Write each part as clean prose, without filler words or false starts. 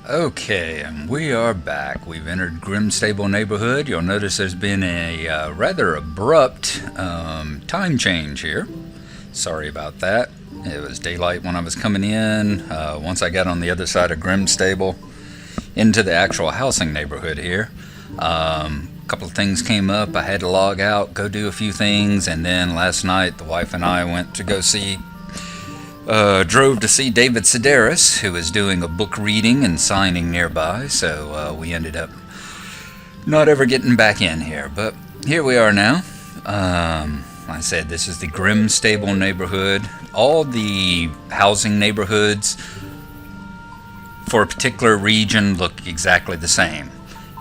Okay, and we are back. We've entered Grimstable neighborhood. You'll notice there's been a rather abrupt time change here. Sorry about that. It was daylight when I was coming in. Once I got on the other side of Grimstable into the actual housing neighborhood here, a couple of things came up. I had to log out, go do a few things, and then last night the wife and I went to go drove to see David Sedaris, who was doing a book reading and signing nearby, so we ended up not ever getting back in here. But here we are now. I said this is the Grimstable neighborhood. All the housing neighborhoods for a particular region look exactly the same.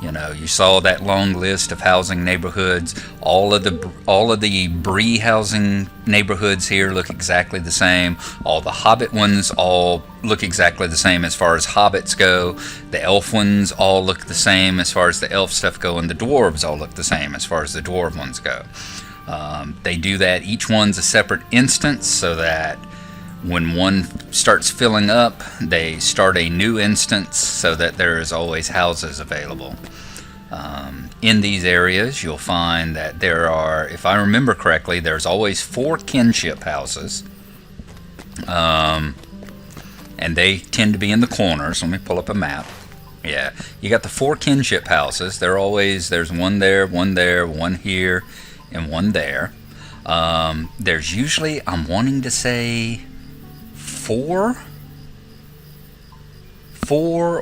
You know, you saw that long list of housing neighborhoods. All of the Bree housing neighborhoods here look exactly the same. All the Hobbit ones all look exactly the same as far as Hobbits go. The Elf ones all look the same as far as the Elf stuff go, and the Dwarves all look the same as far as the Dwarf ones go. They do that. Each one's a separate instance, so that when one starts filling up, they start a new instance so that there is always houses available. In these areas, you'll find that there are, if I remember correctly, there's always 4 kinship houses. And they tend to be in the corners. Let me pull up a map. Yeah, you got the 4 kinship houses. There's one there, one here, and one there. There's usually, I'm wanting to say, four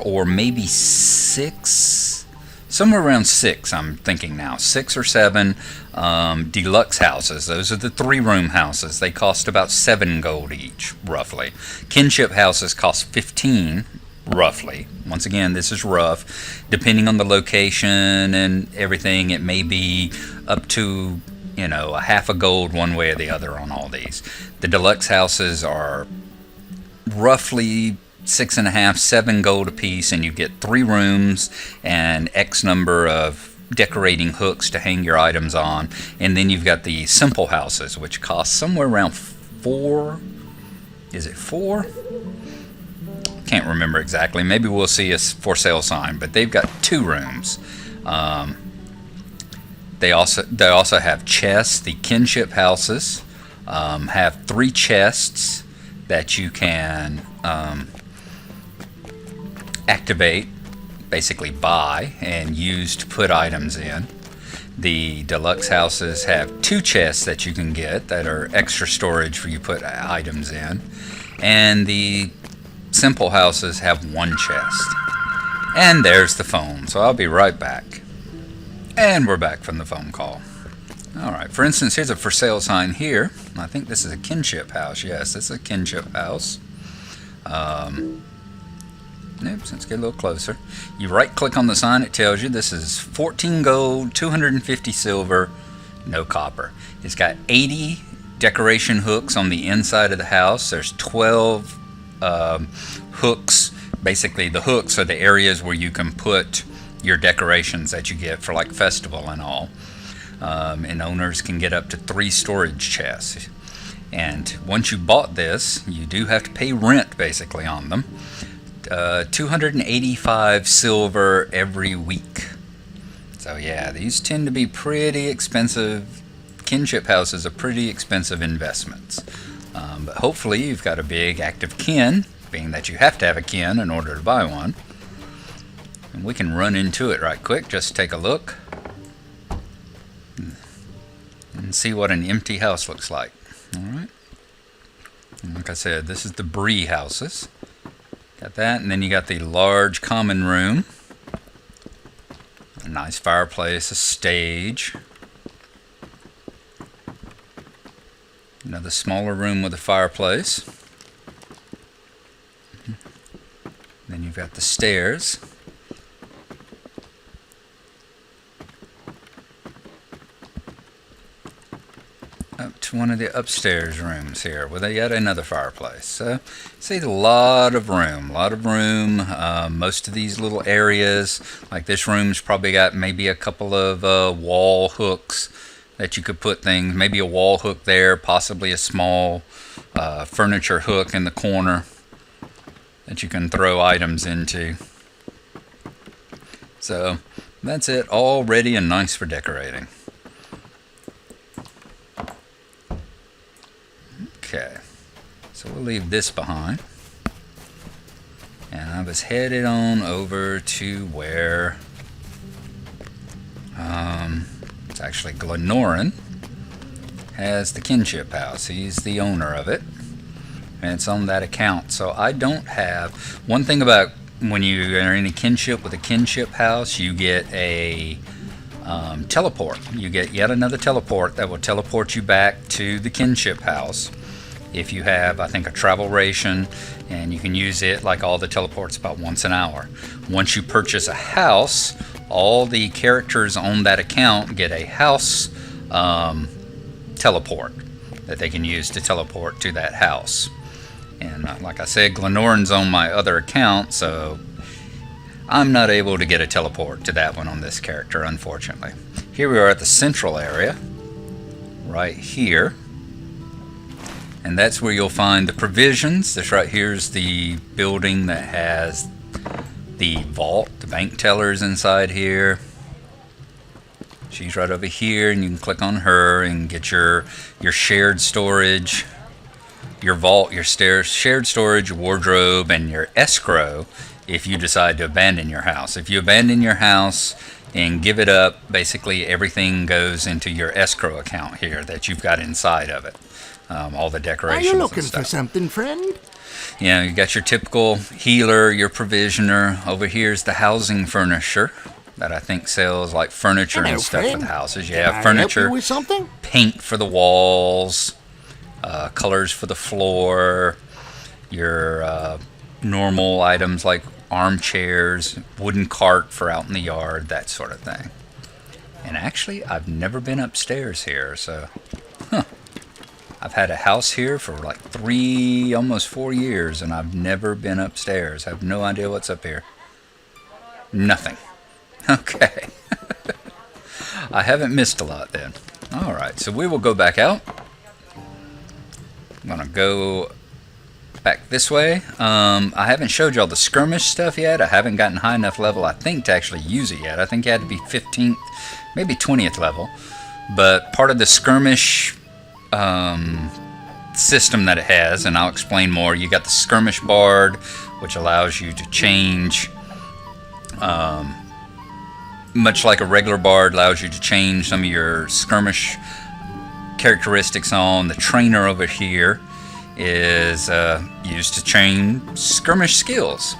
or maybe 6, somewhere around 6. I'm thinking now 6 or 7 deluxe houses. Those are the 3-room houses. They cost about 7 gold each, roughly. Kinship houses cost 15, roughly. Once again, this is rough. Depending on the location and everything, it may be up to, you know, a half a gold one way or the other on all these. The deluxe houses are roughly 6.5, 7 gold apiece, and you get 3 rooms and X number of decorating hooks to hang your items on. And then you've got the simple houses, which cost somewhere around 4. Is it 4? Can't remember exactly. Maybe we'll see a for sale sign, but they've got 2 rooms. They also have chests. The kinship houses have 3 chests that you can activate, basically buy and use to put items in. The deluxe houses have 2 chests that you can get that are extra storage for you to put items in, and the simple houses have 1 chest. And there's the phone, so I'll be right back. And we're back from the phone call. Alright, for instance, here's a for sale sign here. I think this is a kinship house. Yes, this is a kinship house. Let's get a little closer. You right click on the sign, it tells you this is 14 gold, 250 silver, no copper. It's got 80 decoration hooks on the inside of the house. There's 12 hooks. Basically, the hooks are the areas where you can put your decorations that you get for like festival and all. And owners can get up to 3 storage chests. And once you bought this, you do have to pay rent basically on them. 285 silver every week. So yeah, these tend to be pretty expensive. Kinship houses are pretty expensive investments. But hopefully you've got a big active kin, being that you have to have a kin in order to buy one. And we can run into it right quick, just take a look and see what an empty house looks like. Alright. Like I said, this is the Bree houses. Got that, and then you got the large common room. A nice fireplace, a stage. Another smaller room with a fireplace. Then you've got the stairs. Up to one of the upstairs rooms here with yet another fireplace. So see, a lot of room. Most of these little areas, like this room's probably got maybe a couple of wall hooks that you could put things, maybe a wall hook there, possibly a small furniture hook in the corner that you can throw items into. So that's it, all ready and nice for decorating. Okay, so we'll leave this behind. And I was headed on over to where it's actually Gnarlo has the Kinship house. He's the owner of it, and it's on that account. So I don't have one thing about when you are in a Kinship with a Kinship house, you get a teleport. You get yet another teleport that will teleport you back to the Kinship house. If you have, I think, a travel ration, and you can use it like all the teleports about once an hour. Once you purchase a house, all the characters on that account get a house teleport that they can use to teleport to that house. And like I said, Gnarlo's on my other account, so I'm not able to get a teleport to that one on this character, unfortunately. Here we are at the central area, right here. And that's where you'll find the provisions. This right here is the building that has the vault, the bank tellers inside here. She's right over here, and you can click on her and get your shared storage, your vault, your shared storage, your wardrobe, and your escrow if you decide to abandon your house. If you abandon your house and give it up, basically everything goes into your escrow account here that you've got inside of it. All the decorations. Are you looking for something, friend? You know, you got your typical healer, your provisioner. Over here is the housing furnisher that I think sells like furniture and stuff for the houses. You have furniture, help you with something? Paint for the walls, colors for the floor, your normal items like armchairs, wooden cart for out in the yard, that sort of thing. And actually, I've never been upstairs here, so I've had a house here for like 3, almost 4 years, and I've never been upstairs. I have no idea what's up here. Nothing. Okay. I haven't missed a lot then. Alright, so we will go back out. I'm going to go back this way. I haven't showed y'all the skirmish stuff yet. I haven't gotten high enough level, I think, to actually use it yet. I think you had to be 15th, maybe 20th level. But part of the skirmish system that it has, and I'll explain more. You got the skirmish bard, which allows you to change, much like a regular bard, allows you to change some of your skirmish characteristics on. The trainer over here is used to train skirmish skills.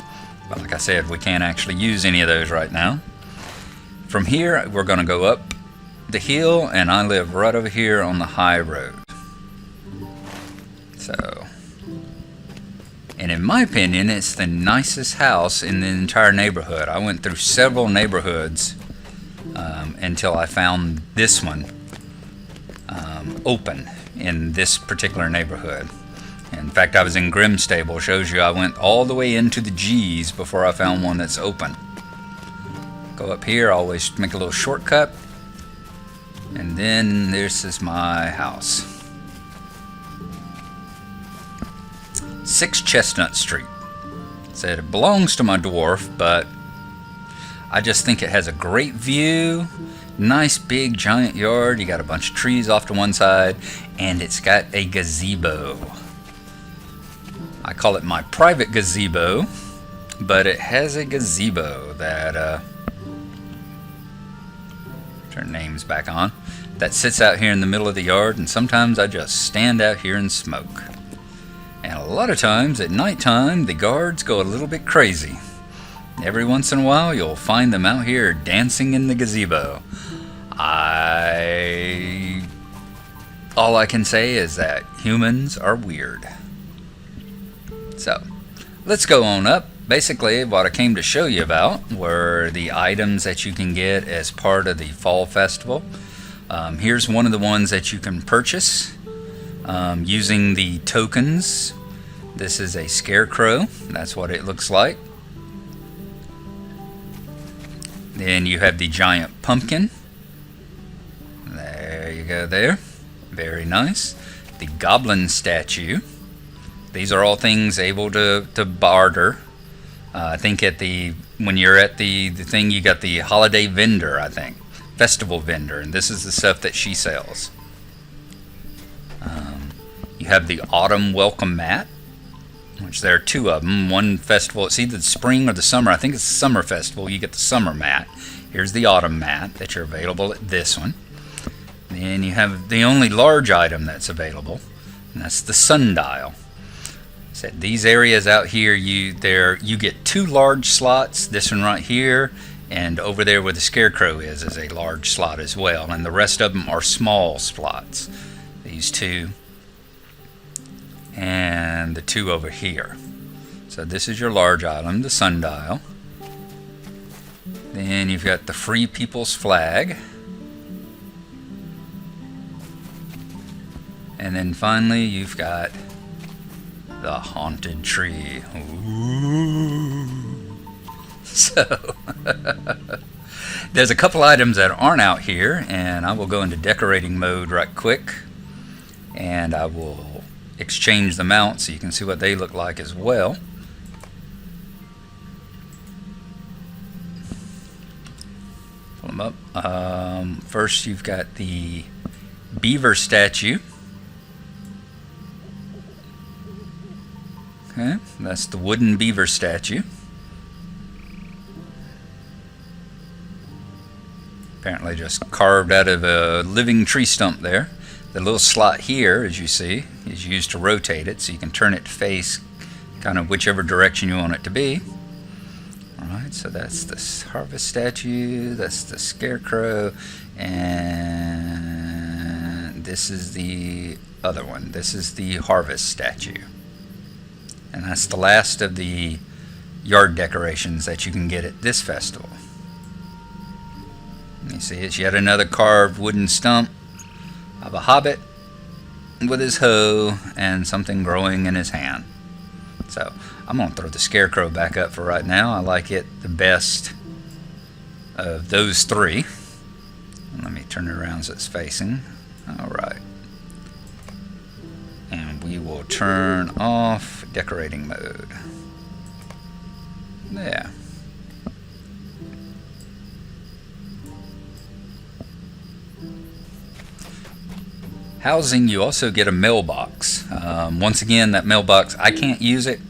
But like I said, we can't actually use any of those right now. From here, we're going to go up the hill, and I live right over here on the high road. So, and in my opinion, it's the nicest house in the entire neighborhood. I went through several neighborhoods until I found this one open in this particular neighborhood. In fact, I was in Grimstable. Shows you I went all the way into the G's before I found one that's open. Go up here, always make a little shortcut. And then this is my house. 6 Chestnut Street. Said it belongs to my dwarf, but I just think it has a great view. Nice big giant yard. You got a bunch of trees off to one side, and it's got a gazebo. I call it my private gazebo, but it has a gazebo that turn names back on, that sits out here in the middle of the yard, and sometimes I just stand out here and smoke. And a lot of times at nighttime, the guards go a little bit crazy. Every once in a while, you'll find them out here dancing in the gazebo. All I can say is that humans are weird. So, let's go on up. Basically, what I came to show you about were the items that you can get as part of the Fall Festival. Here's one of the ones that you can purchase using the tokens. This is a scarecrow. That's what it looks like. Then you have the giant pumpkin. There you go there. Very nice. The goblin statue. These are all things able to barter. I think at the when you're at the thing, you got the holiday vendor, I think, festival vendor, and this is the stuff that she sells. You have the autumn welcome mat, which there are two of them. One festival, it's either the spring or the summer. I think it's the summer festival. You get the summer mat. Here's the autumn mat that you're available at this one. Then you have the only large item that's available, and that's the sundial. So these areas out here, you get two large slots. This one right here, and over there where the scarecrow is a large slot as well. And the rest of them are small slots. These two, and the two over here. So this is your large item, the sundial. Then you've got the Free People's Flag. And then finally you've got the Haunted Tree. Ooh. So there's a couple items that aren't out here, and I will go into decorating mode right quick, and I will exchange them out so you can see what they look like as well. Pull them up. First you've got the beaver statue. Okay, that's the wooden beaver statue. Apparently just carved out of a living tree stump there. The little slot here, as you see, is used to rotate it, so you can turn it to face kind of whichever direction you want it to be. Alright, so that's the harvest statue, that's the scarecrow, and this is the other one. This is the harvest statue. And that's the last of the yard decorations that you can get at this festival. You see, it's yet another carved wooden stump of a hobbit with his hoe and something growing in his hand. So I'm going to throw the scarecrow back up for right now. I like it the best of those three. Let me turn it around so it's facing. Alright. And we will turn off decorating mode. There. Housing, you also get a mailbox. Once again, that mailbox, I can't use it,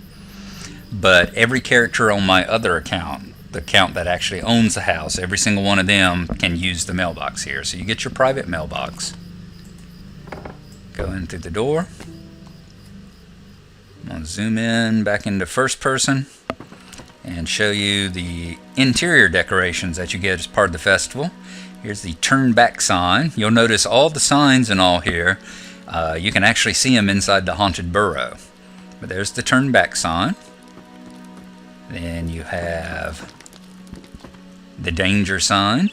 but every character on my other account, the account that actually owns the house, every single one of them can use the mailbox here. So you get your private mailbox. Go in through the door. I'm going to zoom in back into first person and show you the interior decorations that you get as part of the festival. Here's the turn back sign. You'll notice all the signs and all here. You can actually see them inside the haunted burrow. But there's the turn back sign. Then you have the danger sign.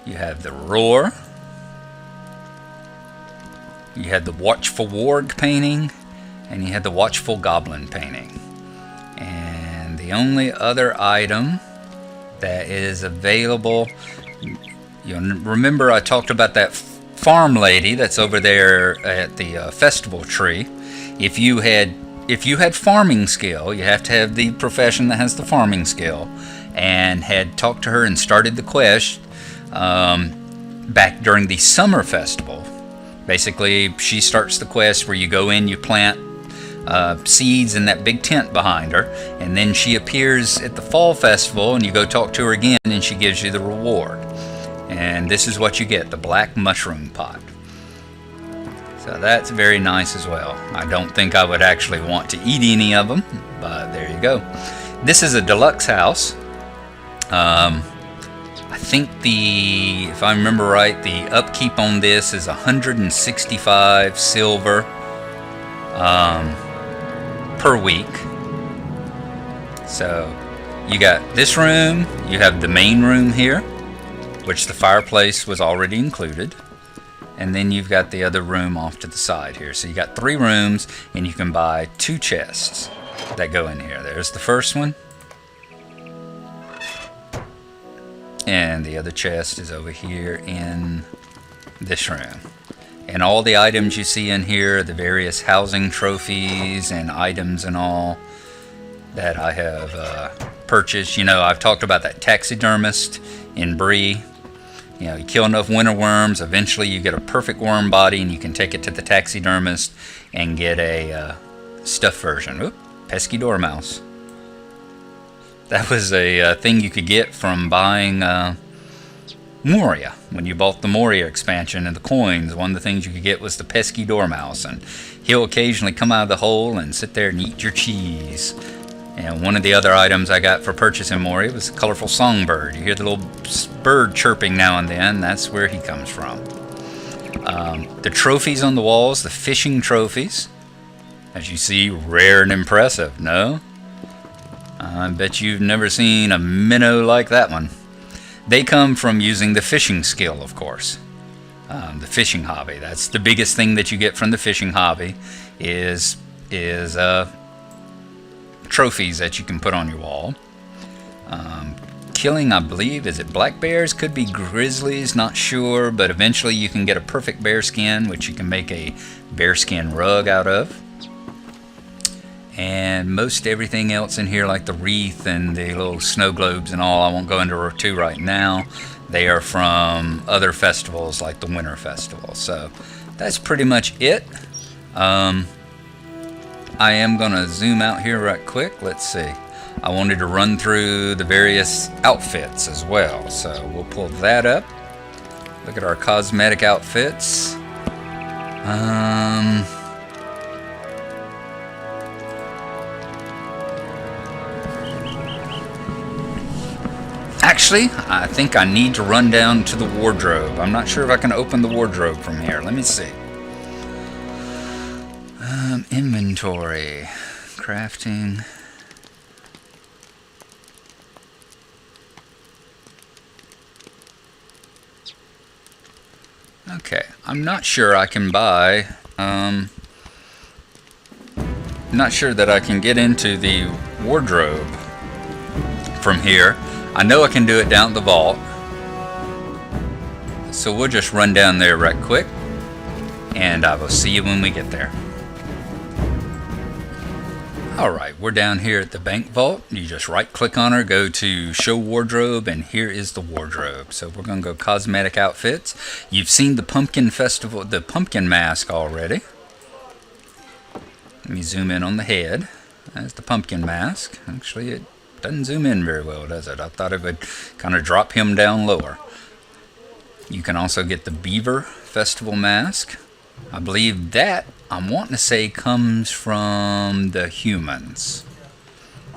You have the roar. You had the watchful warg painting, and you had the watchful goblin painting. And the only other item that is available, you remember I talked about that farm lady that's over there at the festival tree. If you had farming skill, you have to have the profession that has the farming skill, and had talked to her and started the quest back during the summer festival. Basically, she starts the quest where you go in, you plant seeds in that big tent behind her, and then she appears at the fall festival and you go talk to her again and she gives you the reward. And this is what you get, the black mushroom pot. So that's very nice as well. I don't think I would actually want to eat any of them, but there you go. This is a deluxe house. I think if I remember right, the upkeep on this is 165 silver per week. So you got this room, you have the main room here, which the fireplace was already included, and then you've got the other room off to the side here. So you got 3 rooms, and you can buy 2 chests that go in here. There's the first one, and the other chest is over here in this room. And all the items you see in here, the various housing trophies and items and all, that I have purchased. You know, I've talked about that taxidermist in Bree. You know, you kill enough winter worms, eventually you get a perfect worm body, and you can take it to the taxidermist and get a stuffed version. Oop, pesky dormouse. That was a thing you could get from buying Moria. When you bought the Moria expansion and the coins, one of the things you could get was the pesky dormouse, and he'll occasionally come out of the hole and sit there and eat your cheese. And one of the other items I got for purchasing Moria was a colorful songbird. You hear the little bird chirping now and then. That's where he comes from. The trophies on the walls, the fishing trophies, as you see, rare and impressive. No? I bet you've never seen a minnow like that one. They come from using the fishing skill, of course. The fishing hobby. That's the biggest thing that you get from the fishing hobby is trophies that you can put on your wall. Killing, I believe, is it black bears? Could be grizzlies, not sure, but eventually you can get a perfect bear skin, which you can make a bearskin rug out of. And most everything else in here, like the wreath and the little snow globes and all, I won't go into two right now. They are from other festivals like the Winter Festival. So that's pretty much it. I am going to zoom out here right quick. Let's see. I wanted to run through the various outfits as well. So we'll pull that up. Look at our cosmetic outfits. Actually, I think I need to run down to the wardrobe. I'm not sure if I can open the wardrobe from here. Let me see. Inventory, crafting. Okay, I'm not sure I can buy. Not sure that I can get into the wardrobe from here. I know I can do it down at the vault. So we'll just run down there right quick, and I will see you when we get there. Alright, we're down here at the bank vault. You just right click on her, go to show wardrobe, and here is the wardrobe. So we're going to go cosmetic outfits. You've seen the pumpkin festival, the pumpkin mask already. Let me zoom in on the head. That's the pumpkin mask. Actually, it doesn't zoom in very well, does it? I thought it would kind of drop him down lower. You can also get the beaver festival mask. I believe that, I'm wanting to say, comes from the humans.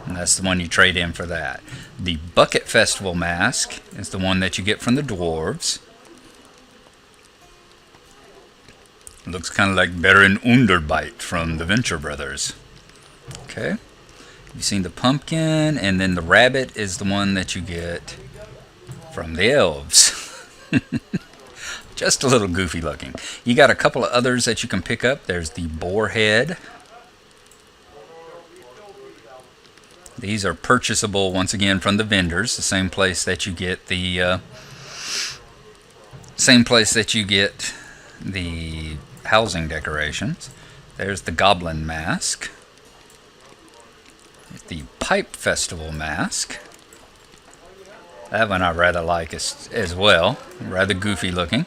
And that's the one you trade in for that. The bucket festival mask is the one that you get from the dwarves. It looks kind of like Baron Underbite from the Venture Brothers. Okay. You've seen the pumpkin, and then the rabbit is the one that you get from the elves. Just a little goofy looking. You got a couple of others that you can pick up. There's the boar head. These are purchasable once again from the vendors, the same place that you get the housing decorations. There's the goblin mask. The pipe festival mask. That one I rather like as well. Rather goofy looking.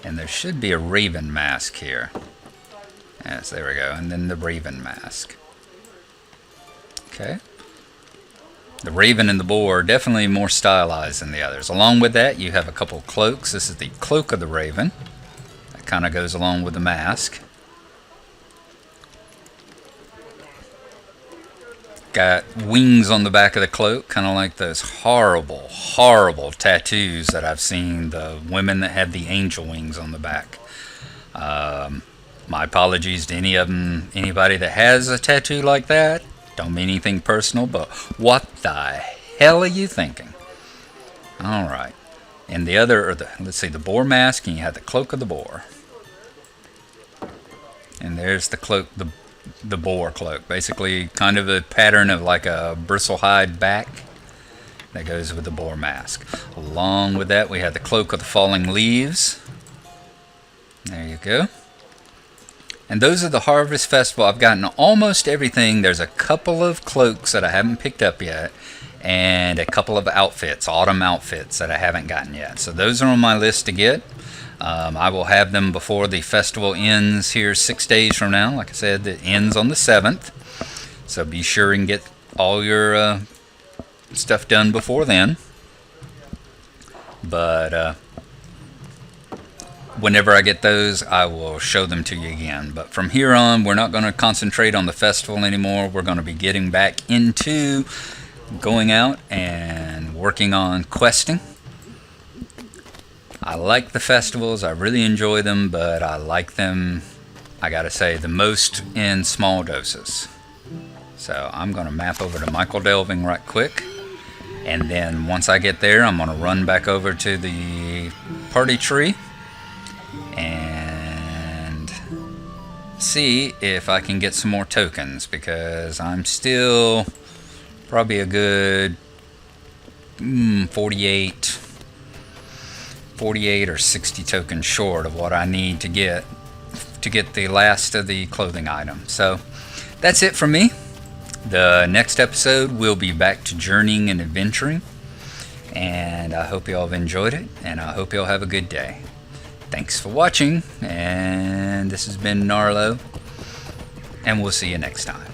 And there should be a raven mask here. Yes, there we go. And then the raven mask. Okay. The raven and the boar are definitely more stylized than the others. Along with that, you have a couple cloaks. This is the cloak of the raven. That kind of goes along with the mask. Got wings on the back of the cloak, kind of like those horrible, horrible tattoos that I've seen, the women that have the angel wings on the back. My apologies to anybody that has a tattoo like that. Don't mean anything personal, but what the hell are you thinking? Alright. And the other, let's see, the boar mask, and you have the cloak of the boar. And there's the cloak, the boar cloak. Basically kind of a pattern of like a bristle hide back that goes with the boar mask. Along with that, we have the cloak of the falling leaves. There you go. And those are the Harvest Festival. I've gotten almost everything. There's a couple of cloaks that I haven't picked up yet, and a couple of outfits, autumn outfits, that I haven't gotten yet. So those are on my list to get. I will have them before the festival ends here 6 days from now. Like I said, it ends on the 7th. So be sure and get all your stuff done before then. But whenever I get those, I will show them to you again. But from here on, we're not going to concentrate on the festival anymore. We're going to be getting back into going out and working on questing. I like the festivals. I really enjoy them, but I like them, I gotta say, the most in small doses. So I'm going to map over to Michael Delving right quick. And then once I get there, I'm going to run back over to the party tree and see if I can get some more tokens, because I'm still probably a good 48 or 60 tokens short of what I need to get the last of the clothing items. So that's it from me. The next episode we'll be back to journeying and adventuring, and I hope you all have enjoyed it, and I hope you all have a good day. Thanks for watching, and this has been Gnarlo, and we'll see you next time.